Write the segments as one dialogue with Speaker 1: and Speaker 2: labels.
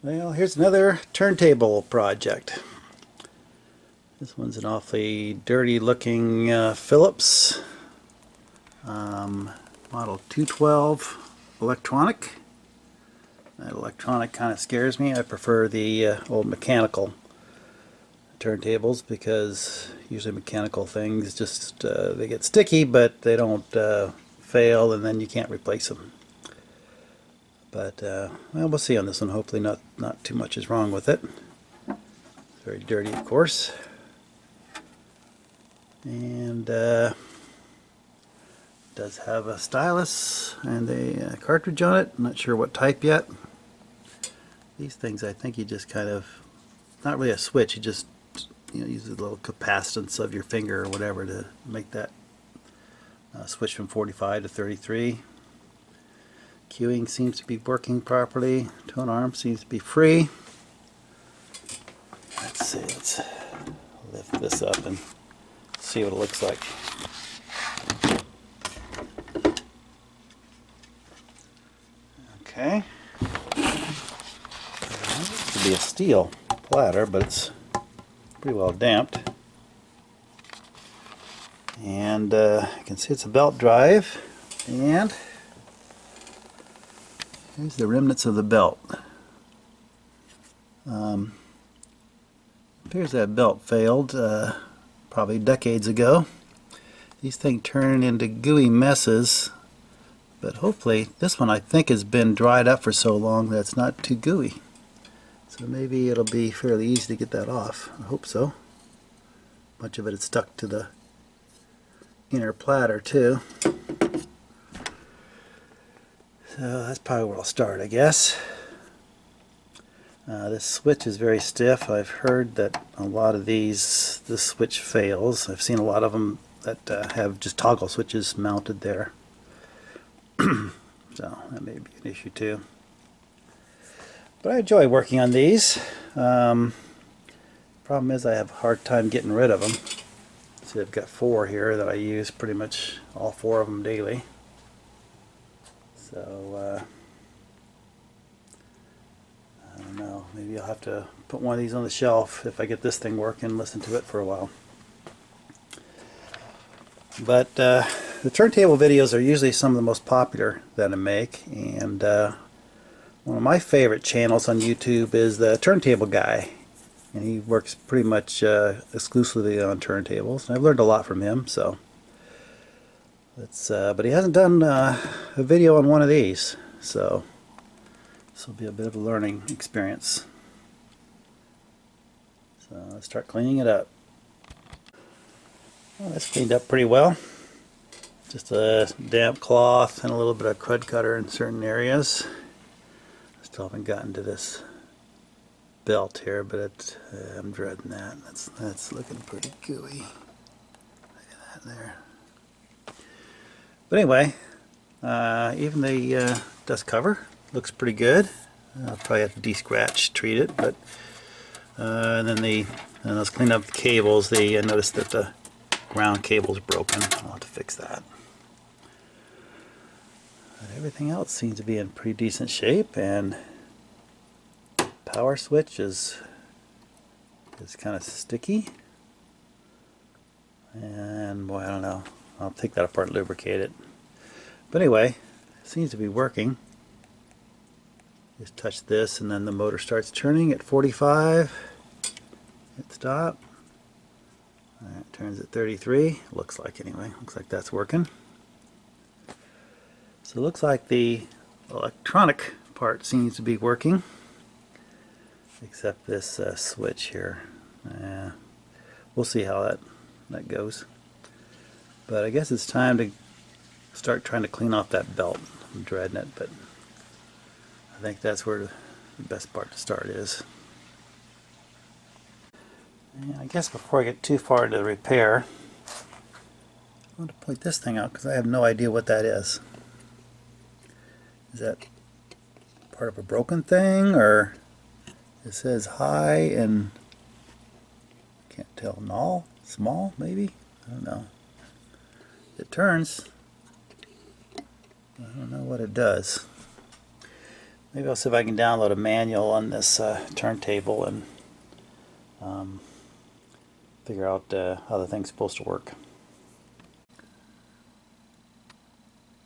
Speaker 1: Well, here's another turntable project. This one's an awfully dirty looking Philips model 212 electronic. That electronic kind of scares me. I prefer the old mechanical turntables because usually mechanical things just they get sticky, but they don't fail, and then you can't replace them. But well, we'll see on this one. Hopefully not too much is wrong with it. It's very dirty, of course. And does have a stylus and a cartridge on it. I'm not sure what type yet. These things, I think you just kind of, not really a switch, you just use the little capacitance of your finger or whatever to make that switch from 45 to 33. Cueing seems to be working properly. Tone arm seems to be free. Let's see, let's lift this up and see what it looks like. Okay. This could be a steel platter, but it's pretty well damped. And you can see it's a belt drive, and here's the remnants of the belt. Appears that belt failed probably decades ago. These things turn into gooey messes, but hopefully this one I think has been dried up for so long that it's not too gooey. So maybe it'll be fairly easy to get that off. I hope so. Much of it is stuck to the inner platter too. So that's probably where I'll start, I guess. This switch is very stiff. I've heard that a lot of these, this switch fails. I've seen a lot of them that have just toggle switches mounted there. So that may be an issue too. But I enjoy working on these. Problem is I have a hard time getting rid of them. See, I've got 4 here that I use pretty much all 4 of them daily. So I don't know, maybe I'll have to put one of these on the shelf if I get this thing working and listen to it for a while. But the turntable videos are usually some of the most popular that I make, and one of my favorite channels on YouTube is the Turntable Guy, and he works pretty much exclusively on turntables, and I've learned a lot from him. So let's but he hasn't done a video on one of these, so this will be a bit of a learning experience. So let's start cleaning it up. Well, that's cleaned up pretty well. Just a damp cloth and a little bit of crud cutter in certain areas. Still haven't gotten to this belt here, but I'm dreading that. That's looking pretty gooey. Look at that there. But anyway, even the dust cover looks pretty good. I'll probably have to de-scratch treat it, but and then let's clean up the cables. I noticed that the ground cable's broken. I'll have to fix that. But everything else seems to be in pretty decent shape, and power switch is kind of sticky. And boy, I don't know. I'll take that apart and lubricate it. But anyway, it seems to be working. Just touch this and then the motor starts turning at 45. Hit stop. It turns at 33. Looks like, anyway. Looks like that's working. So it looks like the electronic part seems to be working, except this switch here. We'll see how that goes. But I guess it's time to start trying to clean off that belt. I'm dreading it, but I think that's where the best part to start is. And I guess before I get too far into the repair, I want to point this thing out because I have no idea what that is. Is that part of a broken thing, or it says high and can't tell, null, small maybe? I don't know. It turns. I don't know what it does. Maybe I'll see if I can download a manual on this turntable and figure out how the thing's supposed to work.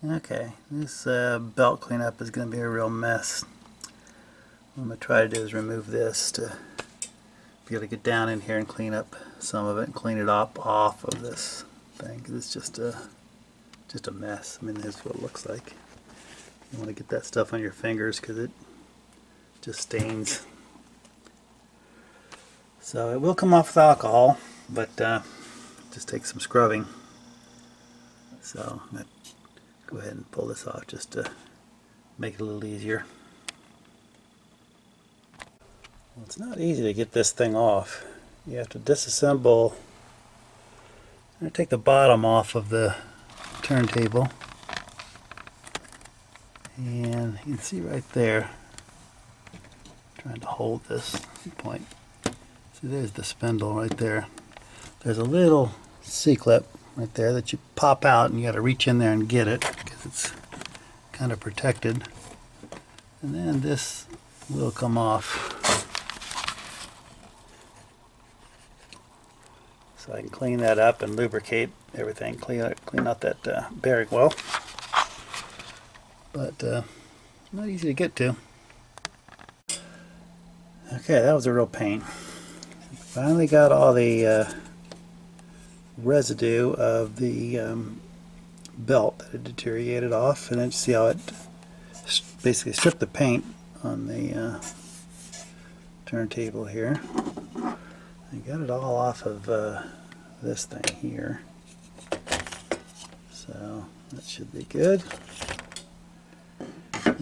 Speaker 1: Okay, this belt cleanup is going to be a real mess. What I'm going to try to do is remove this to be able to get down in here and clean up some of it and clean it up off of this thing, because it's just a mess. I mean, this is what it looks like. You want to get that stuff on your fingers because it just stains. So it will come off with alcohol, but just takes some scrubbing. So I'm going to go ahead and pull this off just to make it a little easier. Well, it's not easy to get this thing off. You have to disassemble. I'm going to take the bottom off of the turntable. And you can see right there, I'm trying to hold this point. See, there's the spindle right there. There's a little C-clip right there that you pop out, and you got to reach in there and get it because it's kind of protected. And then this will come off. So I can clean that up and lubricate everything, clean out that bearing well. But not easy to get to. Okay, that was a real pain. Finally got all the residue of the belt that had deteriorated off, and then you see how it basically stripped the paint on the turntable here. I got it all off of this thing here, so that should be good.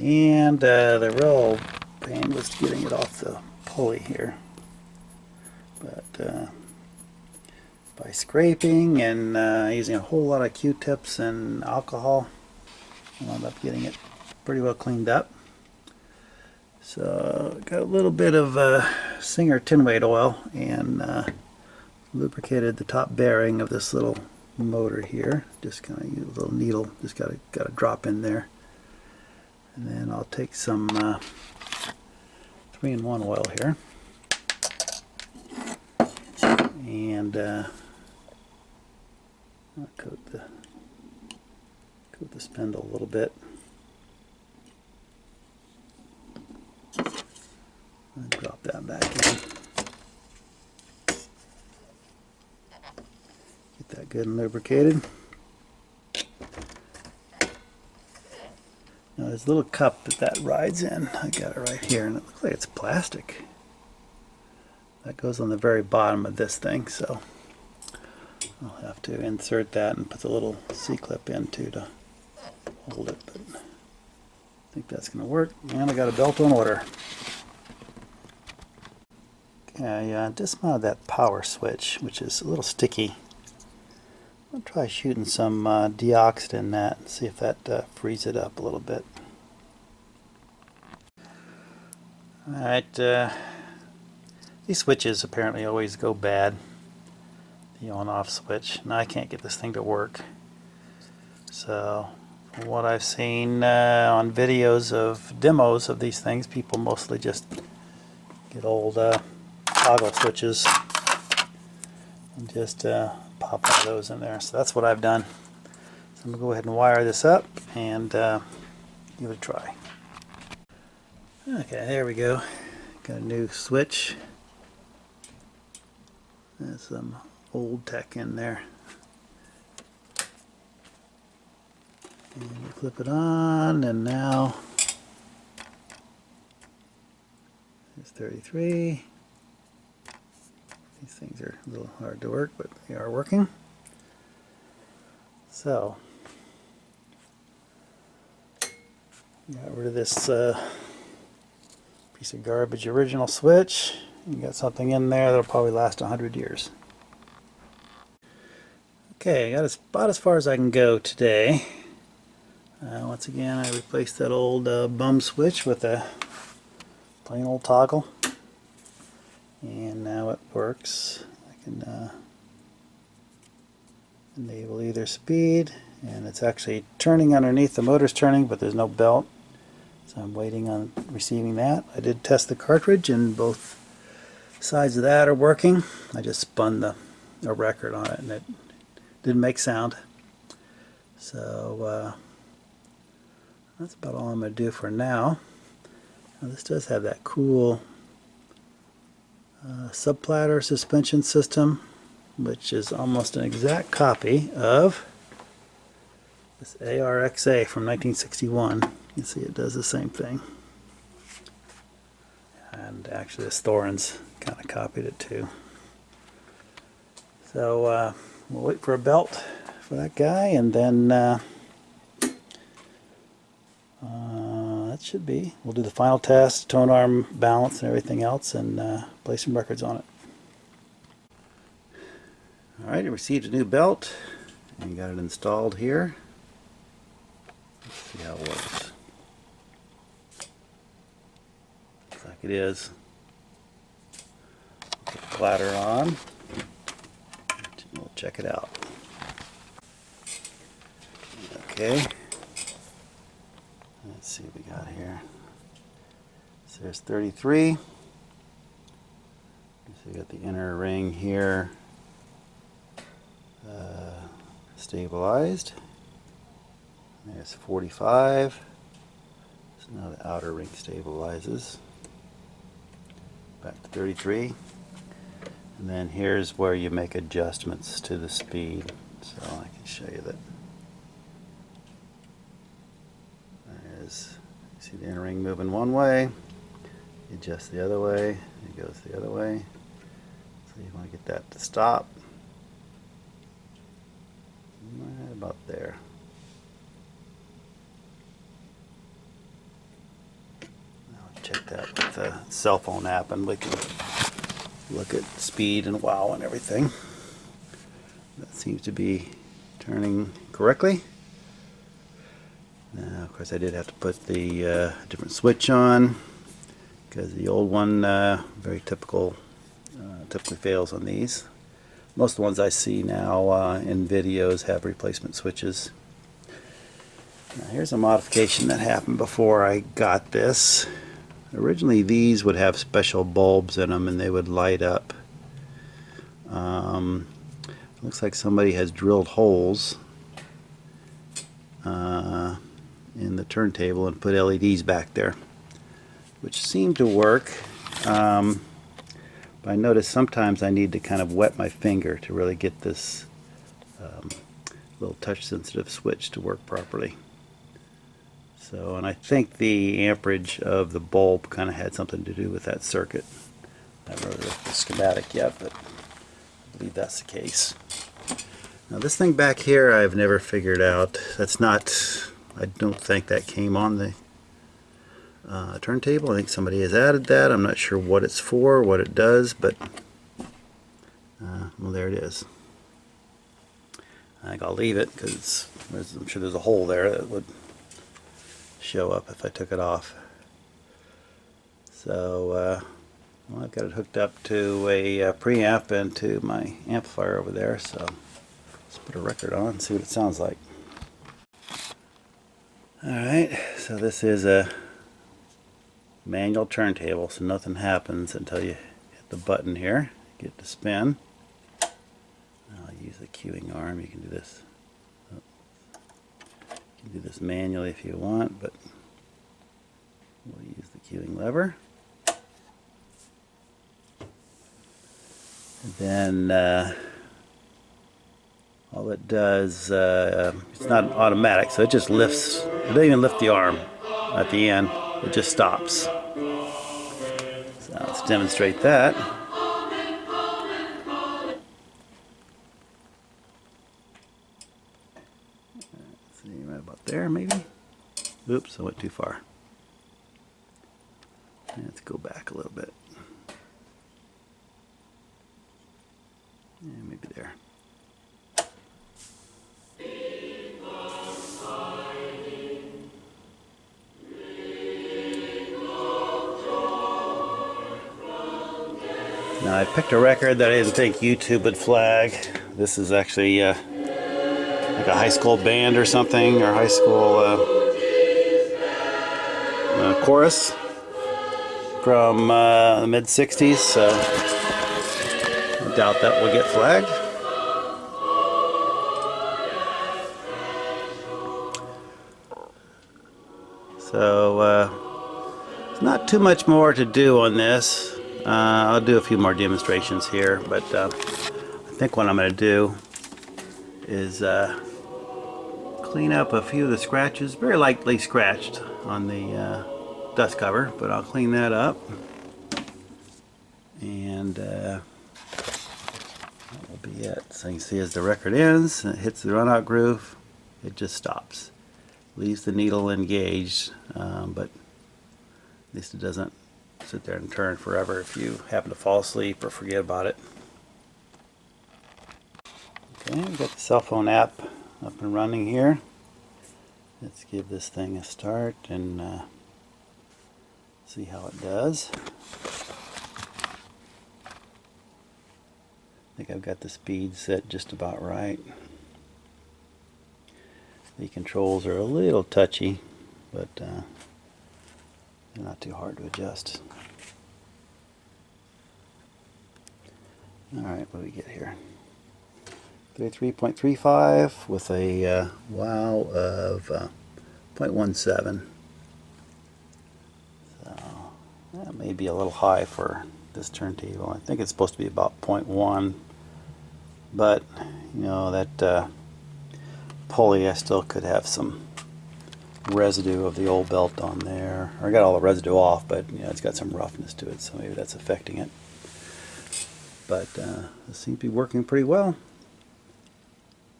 Speaker 1: And the real pain was getting it off the pulley here, but by scraping and using a whole lot of Q-tips and alcohol, I wound up getting it pretty well cleaned up. So got a little bit of Singer tin weight oil and lubricated the top bearing of this little motor here. Just kind of use a little needle, just got to drop in there. And then I'll take some 3-in-1 oil here, and I'll coat the spindle a little bit. And drop that back in. Get that good and lubricated. Now there's a little cup that rides in. I got it right here, and it looks like it's plastic. That goes on the very bottom of this thing, so I'll have to insert that and put the little C-clip in too to hold it. But I think that's going to work, and I got a belt on order. Okay, I dismounted that power switch, which is a little sticky. I'll try shooting some deoxit in that and see if that frees it up a little bit. Alright, these switches apparently always go bad, the on-off switch. Now I can't get this thing to work. So, from what I've seen on videos of demos of these things, people mostly just get old toggle switches and just pop one of those in there. So that's what I've done. So I'm going to go ahead and wire this up and give it a try. Okay, there we go. Got a new switch. There's some old tech in there. And you clip it on, and now there's 33. These things are a little hard to work, but they are working. So, got rid of this piece of garbage original switch. You got something in there that'll probably last 100 years. Okay, I got about as far as I can go today. Once again, I replaced that old bum switch with a plain old toggle. And now it works. I can enable either speed, and it's actually turning underneath. The motor's turning, but there's no belt. So I'm waiting on receiving that. I did test the cartridge and both sides of that are working. I just spun a record on it and it didn't make sound. So that's about all I'm going to do for now. Now this does have that cool subplatter suspension system, which is almost an exact copy of this ARXA from 1961. You can see it does the same thing. And actually the Thorens kind of copied it too. So we'll wait for a belt for that guy, and then that should be. We'll do the final test, tone arm balance and everything else, and play some records on it. Alright, I received a new belt and got it installed here. Let's see how it works. Looks like it is. Put the bladder on. We'll check it out. Okay. Let's see what we got here. So there's 33. So you got the inner ring here stabilized. There's 45. So now the outer ring stabilizes. Back to 33. And then here's where you make adjustments to the speed. So I can show you that. There's, you see the inner ring moving one way, you adjust the other way, it goes the other way. So you want to get that to stop. Right about there. Now check that with the cell phone app and we can look at speed and wow and everything. That seems to be turning correctly. Now, of course, I did have to put the different switch on because the old one very typically fails on these. Most of the ones I see now in videos have replacement switches. Now, here's a modification that happened before I got this. Originally these would have special bulbs in them and they would light up. Looks like somebody has drilled holes in the turntable and put LEDs back there, which seemed to work. But I noticed sometimes I need to kind of wet my finger to really get this little touch sensitive switch to work properly. So, and I think the amperage of the bulb kind of had something to do with that circuit. I haven't really looked at the schematic yet, but I believe that's the case. Now this thing back here I've never figured out. That's not, I don't think that came on the turntable. I think somebody has added that. I'm not sure what it's for, what it does, but well, there it is. I think I'll leave it because I'm sure there's a hole there that would show up if I took it off. So well, I've got it hooked up to a preamp and to my amplifier over there, so let's put a record on and see what it sounds like. Alright, so this is a manual turntable, so nothing happens until you hit the button here, get to spin. I'll use the cueing arm. You can do this. You can do this manually if you want, but we'll use the cueing lever. And then all it does, it's not automatic, so it just lifts. It doesn't even lift the arm at the end. It just stops. So let's demonstrate that. Let's see, right about there maybe. Oops, I went too far. Let's go back a little bit. Yeah, maybe there. Now I picked a record that I didn't think YouTube would flag. This is actually like a high school band or something, or high school chorus from the mid-60s, so I doubt that will get flagged. So there's not too much more to do on this. I'll do a few more demonstrations here, but I think what I'm going to do is clean up a few of the scratches, very lightly scratched on the dust cover, but I'll clean that up, and that will be it. So you can see as the record ends and it hits the runout groove, it just stops, leaves the needle engaged, but at least it doesn't sit there and turn forever if you happen to fall asleep or forget about it. Okay, we've got the cell phone app up and running here. Let's give this thing a start and see how it does. I think I've got the speed set just about right. The controls are a little touchy, but they're not too hard to adjust. Alright, what do we get here? 33.35 with a wow of 0.17. So that may be a little high for this turntable. I think it's supposed to be about 0.1, but you know, that pulley, I still could have some residue of the old belt on there. I got all the residue off, but you know, it's got some roughness to it, so maybe that's affecting it. But this seems to be working pretty well.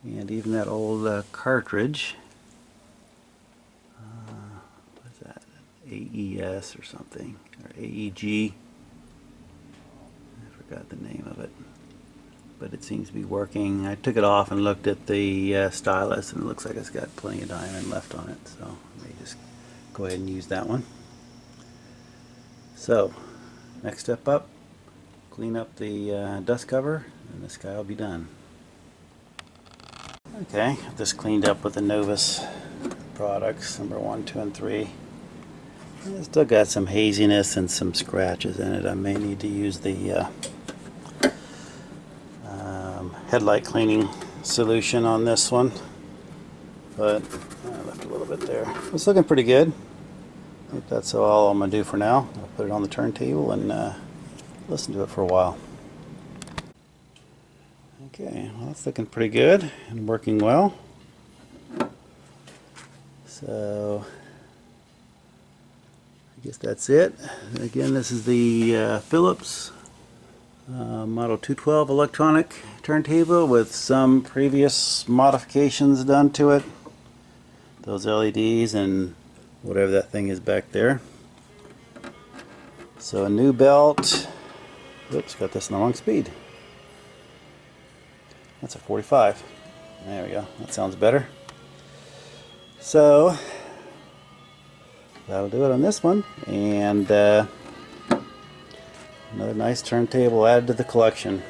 Speaker 1: And even that old cartridge, what is that, AES or something, or AEG, I forgot the name of it, but it seems to be working. I took it off and looked at the stylus, and it looks like it's got plenty of diamond left on it, so I may just go ahead and use that one. So next step up, clean up the dust cover, and this guy will be done. Okay, I've just cleaned up with the Novus products, number 1, 2, and 3. It's still got some haziness and some scratches in it. I may need to use the headlight cleaning solution on this one, but I left a little bit there. It's looking pretty good. I think that's all I'm going to do for now. I'll put it on the turntable and listen to it for a while. Okay, well, that's looking pretty good and working well. So I guess that's it. Again, this is the Philips Model 212 electronic turntable with some previous modifications done to it. Those LEDs and whatever that thing is back there. So a new belt. Oops, got this in the wrong speed. That's a 45. There we go. That sounds better. So that'll do it on this one. And another nice turntable added to the collection.